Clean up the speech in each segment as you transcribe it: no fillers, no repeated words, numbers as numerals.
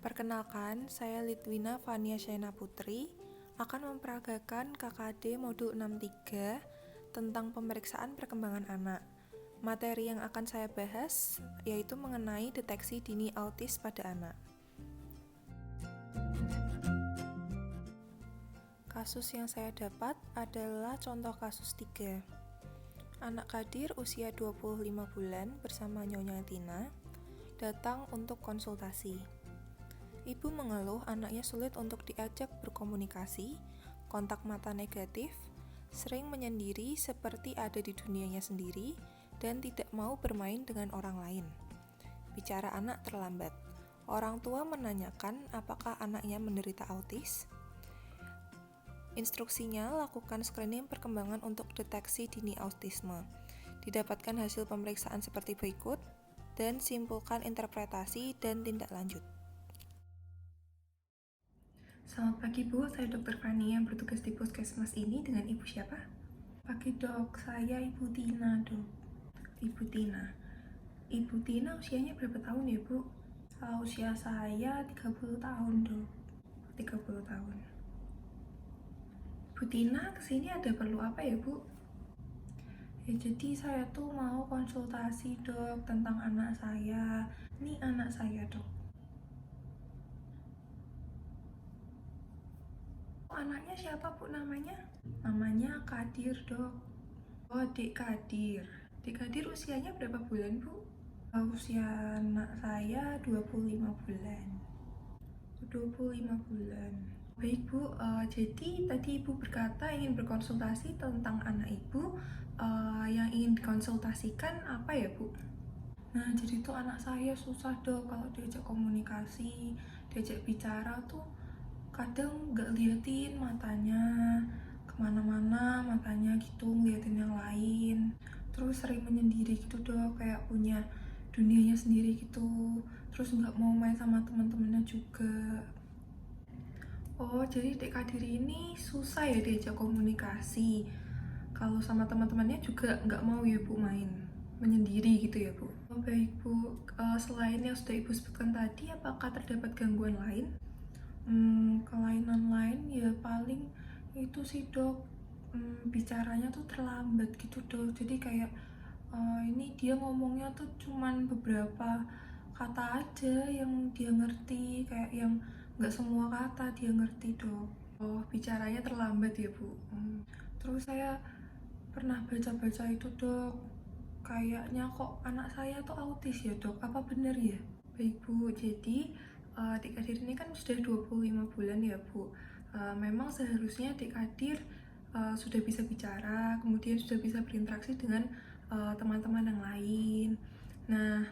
Perkenalkan, saya Litwina Fania Shaina Putri akan memperagakan KKD Modul 63 tentang pemeriksaan perkembangan anak. Materi yang akan saya bahas yaitu mengenai deteksi dini autis pada anak. Kasus yang saya dapat adalah contoh kasus 3. Anak Kadir usia 25 bulan bersama Nyonya Tina datang untuk konsultasi. Ibu mengeluh anaknya sulit untuk diajak berkomunikasi, kontak mata negatif, sering menyendiri seperti ada di dunianya sendiri, dan tidak mau bermain dengan orang lain. Bicara anak terlambat. Orang tua menanyakan apakah anaknya menderita autis. Instruksinya lakukan screening perkembangan untuk deteksi dini autisme. Didapatkan hasil pemeriksaan seperti berikut, dan simpulkan interpretasi dan tindak lanjut. Selamat pagi Bu, saya Dr. Fani yang bertugas di puskesmas ini. Dengan Ibu siapa? Pagi Dok, saya Ibu Tina Dok. Ibu Tina. Ibu Tina usianya berapa tahun ya Bu? Usia saya 30 tahun Dok. 30 tahun. Bu Tina kesini ada perlu apa ya Bu? Ya jadi saya tuh mau konsultasi Dok tentang anak saya. Ini anak saya Dok. Anaknya siapa Bu namanya? Namanya Kadir Dok. Oh, Dek Kadir. Dek Kadir usianya berapa bulan Bu? Usia anak saya 25 bulan. 25 bulan. Baik Bu, jadi tadi Ibu berkata ingin berkonsultasi tentang anak Ibu. Yang ingin dikonsultasikan apa ya Bu? Nah, jadi tuh anak saya susah Dok kalau diajak komunikasi, diajak bicara tuh kadang nggak liatin matanya kemana-mana, matanya gitu ngeliatin yang lain, terus sering menyendiri gitu Dok, kayak punya dunianya sendiri gitu, terus nggak mau main sama teman-temannya juga. Oh, jadi Dek Kadiri ini susah ya diajak komunikasi. Kalau sama teman-temannya juga nggak mau ya Bu main, menyendiri gitu ya Bu. Oh, baik Bu, selain yang sudah Ibu sebutkan tadi, apakah terdapat gangguan lain? Kelainan lain ya paling itu sih Dok, bicaranya tuh terlambat gitu Dok, jadi kayak ini dia ngomongnya tuh cuman beberapa kata aja yang dia ngerti, kayak yang nggak semua kata dia ngerti Dok. Oh, bicaranya terlambat ya Bu. Terus saya pernah baca-baca itu Dok, kayaknya kok anak saya tuh autis ya Dok, apa bener ya? Baik Bu, jadi Adik Kadir ini kan sudah 25 bulan ya Bu. Memang seharusnya Adik Kadir sudah bisa bicara, kemudian sudah bisa berinteraksi dengan teman-teman yang lain. Nah,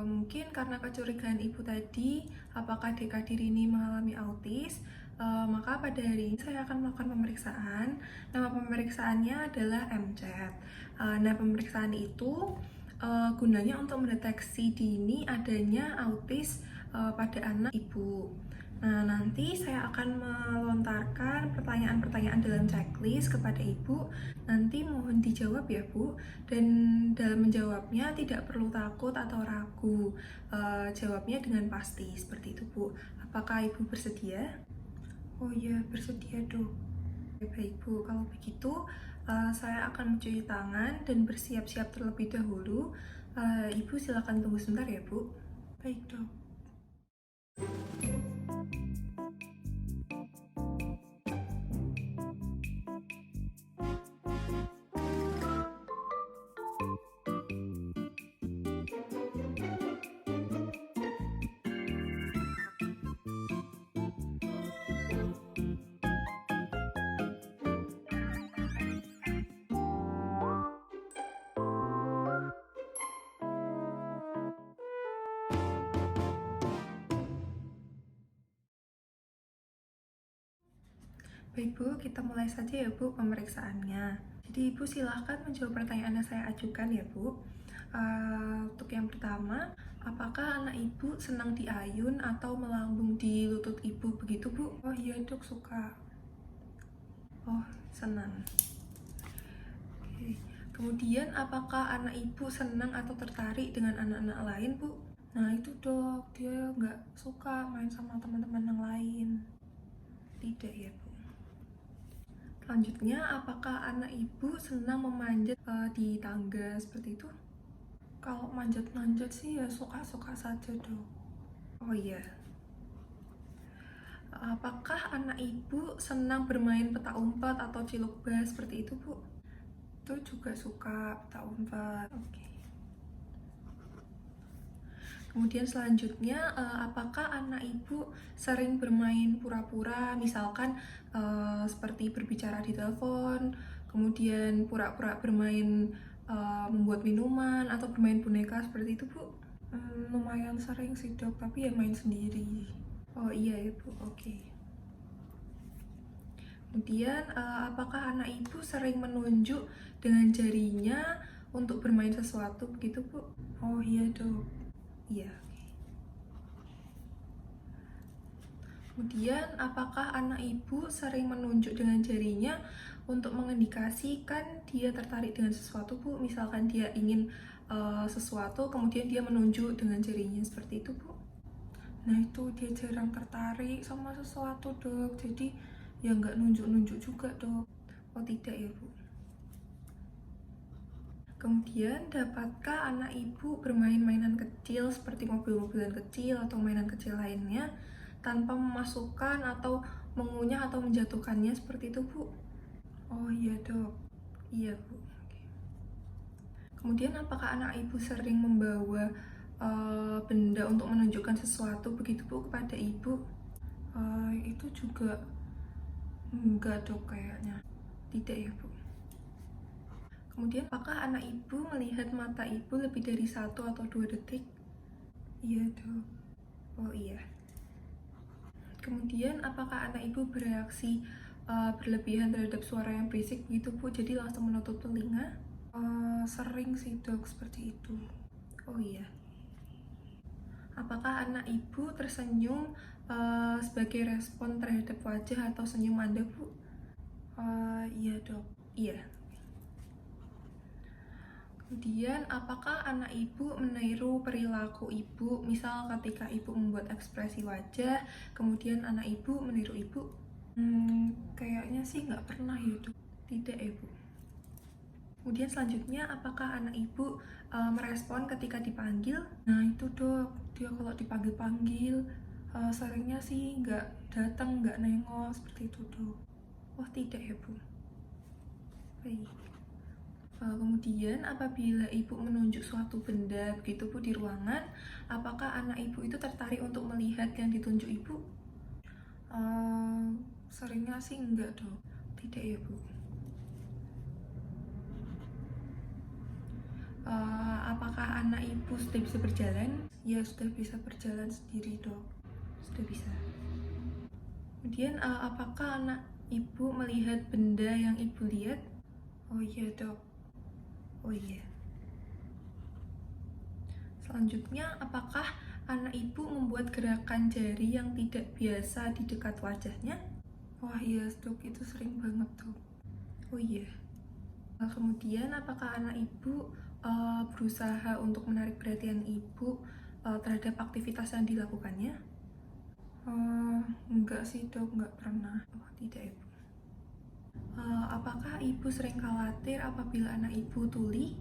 mungkin karena kecurigaan Ibu tadi, apakah Adik Kadir ini mengalami autis, maka pada hari ini saya akan melakukan pemeriksaan. Nama pemeriksaannya adalah MCAT. Nah, pemeriksaan itu gunanya untuk mendeteksi dini adanya autis pada anak Ibu. Nah, nanti saya akan melontarkan pertanyaan-pertanyaan dalam checklist kepada Ibu. Nanti mohon dijawab ya Bu. Dan dalam menjawabnya tidak perlu takut atau ragu. Jawabnya dengan pasti, seperti itu Bu. Apakah Ibu bersedia? Oh iya, bersedia Dok. Baik Bu, kalau begitu saya akan mencuci tangan dan bersiap-siap terlebih dahulu. Ibu silakan tunggu sebentar ya Bu. Baik Dok. Baik Bu, kita mulai saja ya Bu pemeriksaannya. Jadi Ibu silahkan menjawab pertanyaan yang saya ajukan ya Bu. Untuk yang pertama, apakah anak Ibu senang diayun atau melambung di lutut Ibu begitu Bu? Oh iya Dok, suka. Oh, senang. Oke. Kemudian apakah anak Ibu senang atau tertarik dengan anak-anak lain Bu? Nah itu dok, dia nggak suka main sama teman-teman yang lain. Tidak ya bu. Selanjutnya, apakah anak ibu senang memanjat di tangga seperti itu? Kalau manjat-manjat sih ya suka-suka saja dok. Oh iya. Apakah anak ibu senang bermain petak umpet atau cilukbas seperti itu bu? Itu juga suka petak umpet. Oke. Kemudian selanjutnya, apakah anak ibu sering bermain pura-pura, misalkan seperti berbicara di telepon, kemudian pura-pura bermain membuat minuman atau bermain boneka seperti itu bu? Lumayan sering sih dok, tapi ya main sendiri. Oh iya ya bu, oke. Kemudian apakah anak ibu sering menunjuk dengan jarinya untuk bermain sesuatu begitu bu? Oh iya dok. Iya. Kemudian, apakah anak ibu sering menunjuk dengan jarinya untuk mengindikasikan dia tertarik dengan sesuatu, Bu? Misalkan dia ingin sesuatu, kemudian dia menunjuk dengan jarinya seperti itu, Bu. Nah, itu dia jarang tertarik sama sesuatu, dok. Jadi, ya nggak nunjuk-nunjuk juga, dok. Oh, tidak ya, Bu. Kemudian, dapatkah anak ibu bermain mainan kecil seperti mobil-mobilan kecil atau mainan kecil lainnya tanpa memasukkan atau mengunyah atau menjatuhkannya seperti itu, Bu? Oh iya, dok. Iya, Bu. Kemudian, apakah anak ibu sering membawa benda untuk menunjukkan sesuatu begitu, Bu, kepada ibu? Itu juga enggak, dok, kayaknya. Tidak ya, Bu. Kemudian, apakah anak ibu melihat mata ibu lebih dari 1 atau 2 detik? Iya, dok. Oh iya. Kemudian, apakah anak ibu bereaksi berlebihan terhadap suara yang berisik begitu, Bu? Jadi langsung menutup telinga? Sering sih, dok, seperti itu. Oh iya. Apakah anak ibu tersenyum sebagai respon terhadap wajah atau senyum Anda, Bu? Iya, dok. Iya. Kemudian, apakah anak ibu meniru perilaku ibu? Misal ketika ibu membuat ekspresi wajah, kemudian anak ibu meniru ibu? Kayaknya sih nggak pernah ya, dok. Tidak ya, Bu. Kemudian selanjutnya, apakah anak ibu merespon ketika dipanggil? Nah itu dok, dia kalau dipanggil-panggil seringnya sih nggak datang, nggak nengok seperti itu dok. Oh tidak ya, Bu. Baik. Kemudian apabila ibu menunjuk suatu benda begitu, Bu, di ruangan, apakah anak ibu itu tertarik untuk melihat yang ditunjuk ibu? Seringnya sih enggak, dok. Tidak ya, Bu. Apakah anak ibu sudah bisa berjalan? Ya, sudah bisa berjalan sendiri, dok. Sudah bisa. Kemudian, apakah anak ibu melihat benda yang ibu lihat? Oh iya, dok. Oh iya. Selanjutnya, apakah anak ibu membuat gerakan jari yang tidak biasa di dekat wajahnya? Wah iya, dok, itu sering banget, dok. Oh iya. Kemudian, apakah anak ibu berusaha untuk menarik perhatian ibu terhadap aktivitas yang dilakukannya? Enggak sih, dok, enggak pernah. Oh, tidak, ibu. Apakah ibu sering khawatir apabila anak ibu tuli?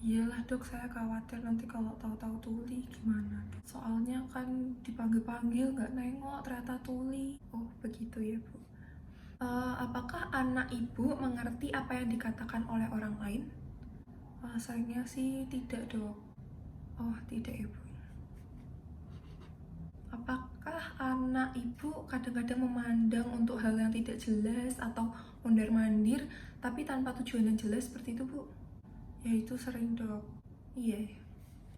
Iyalah, dok, saya khawatir nanti kalau tahu-tahu tuli gimana, dok? Soalnya kan dipanggil-panggil nggak nengok, ternyata tuli. Oh, begitu ya, Bu. Apakah anak ibu mengerti apa yang dikatakan oleh orang lain? Sayangnya sih tidak, dok. Oh, tidak, ibu. Apakah anak ibu kadang-kadang memandang untuk hal yang tidak jelas atau mondar-mandir tapi tanpa tujuan yang jelas seperti itu, Bu? Ya itu sering, dok. Iya.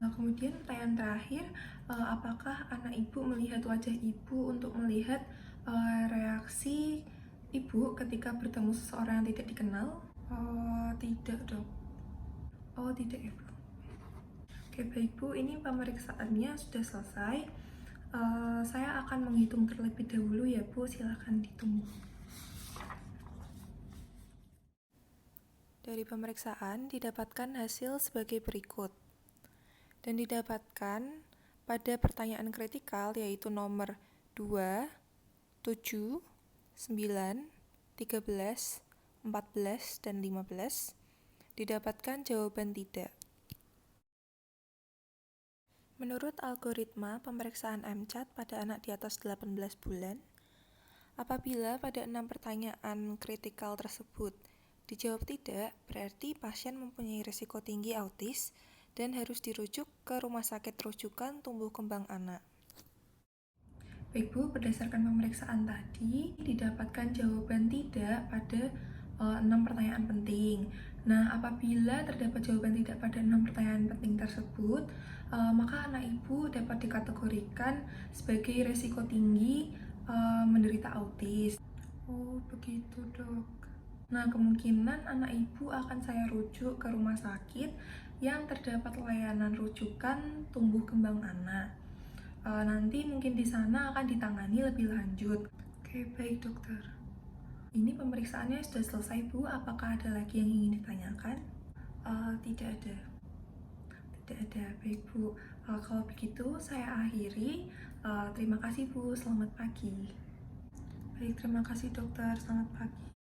Nah, kemudian pertanyaan terakhir, apakah anak ibu melihat wajah ibu untuk melihat reaksi ibu ketika bertemu seseorang yang tidak dikenal? Tidak, dok. Oh, tidak ya, Bu. Oke, baik, Bu. Ini pemeriksaannya sudah selesai. Saya akan menghitung terlebih dahulu ya, Bu. Silakan ditunggu. Dari pemeriksaan didapatkan hasil sebagai berikut. Dan didapatkan pada pertanyaan kritikal yaitu nomor 2, 7, 9, 13, 14, dan 15, didapatkan jawaban tidak. Menurut algoritma pemeriksaan MCAT pada anak di atas 18 bulan, apabila pada 6 pertanyaan kritikal tersebut dijawab tidak, berarti pasien mempunyai risiko tinggi autis dan harus dirujuk ke rumah sakit rujukan tumbuh kembang anak. Baik Bu, berdasarkan pemeriksaan tadi didapatkan jawaban tidak pada 6 pertanyaan penting. Nah, apabila terdapat jawaban tidak pada 6 pertanyaan penting tersebut, maka anak ibu dapat dikategorikan sebagai risiko tinggi menderita autis. Oh, begitu Dok. Nah, kemungkinan anak ibu akan saya rujuk ke rumah sakit yang terdapat layanan rujukan tumbuh kembang anak. Nanti mungkin di sana akan ditangani lebih lanjut. Oke, baik dokter. Ini pemeriksaannya sudah selesai Bu, apakah ada lagi yang ingin ditanyakan? Tidak ada. Tidak ada, baik Bu. Kalau begitu saya akhiri. Terima kasih Bu, selamat pagi. Baik, terima kasih dokter, selamat pagi.